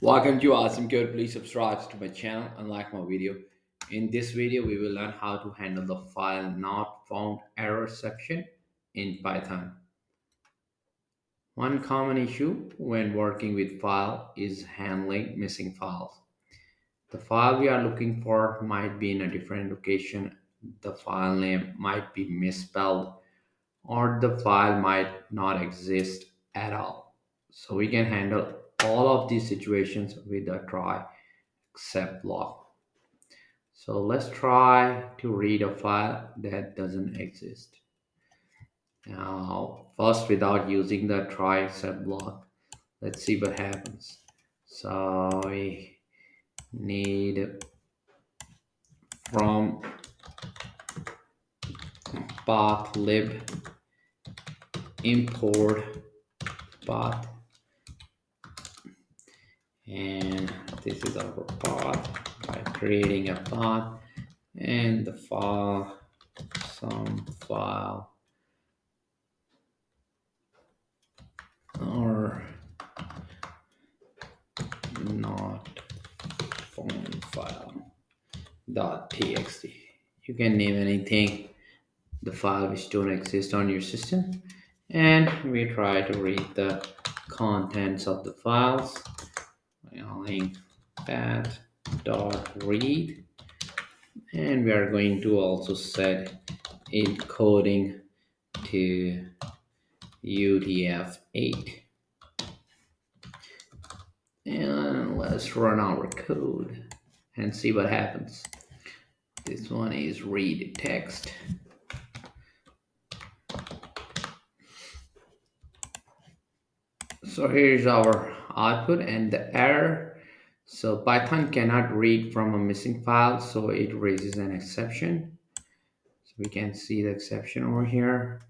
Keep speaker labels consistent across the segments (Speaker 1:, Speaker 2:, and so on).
Speaker 1: Welcome to Awesome Code. Please subscribe to my channel and like my video. In this video, we will learn how to handle the file not found error section in Python. One common issue when working with file is handling missing files. The file we are looking for might be in a different location, the file name might be misspelled, or the file might not exist at all. So we can handle all of these situations with a try except block. So let's try to read a file that doesn't exist. Now, first, without using the try except block, let's see what happens. So we need from path lib import path, and this is our path by creating a path and the file some file or not found file dot txt. You can name anything, the file which don't exist on your system, and we try to read the contents of the files. Link path dot read, and we are going to also set encoding to UTF-8. And let's run our code and see what happens. This one is read text. So here's our output and the error. So Python cannot read from a missing file, so it raises an exception. So we can see the exception over here.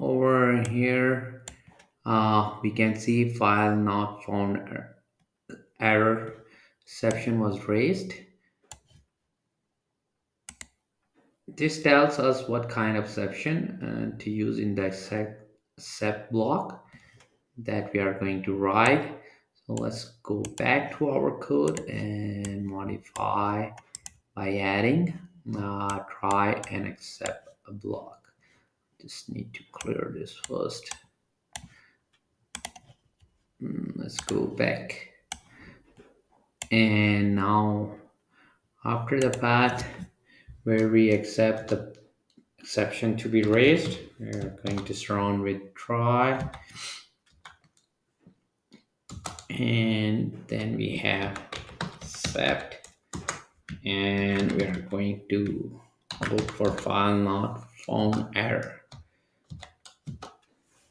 Speaker 1: Over here, we can see file not found error exception was raised. This tells us what kind of exception to use in the except block that we are going to write. So let's go back to our code and modify by adding try and except a block. Just need to clear this first. Let's go back. And now after the path where we accept the exception to be raised, we're going to surround with try, and then we have except, and we are going to look for file not found error,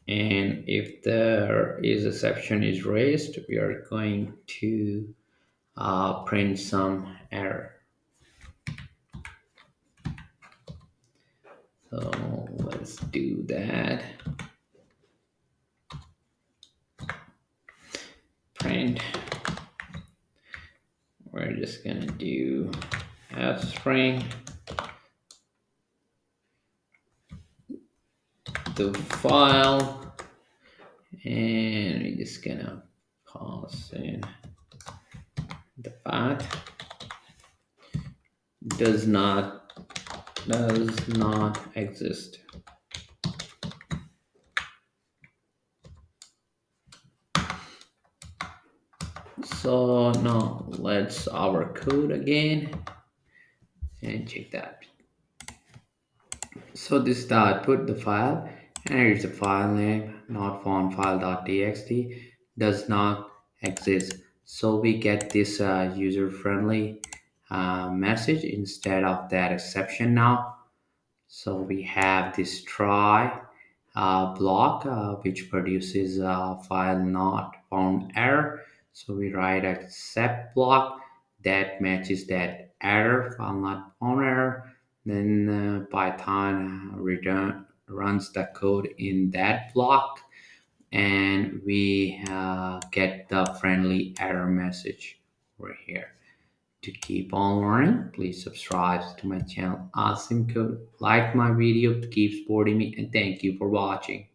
Speaker 1: and if there is exception is raised, we are going to print some error. So let's do that. Print. We're just gonna do f string the file, and we're just gonna pass in the path does not exist. So now let's our code again and check that. So this is the output, the file, and here's the file name, not found file.txt, does not exist. So we get this user-friendly message instead of that exception now. So we have this try block which produces file not found error. So we write except block that matches that error, file not found error. Then Python runs the code in that block, and we get the friendly error message over here. To keep on learning, please subscribe to my channel Awesome Code. Like my video to keep supporting me, and thank you for watching.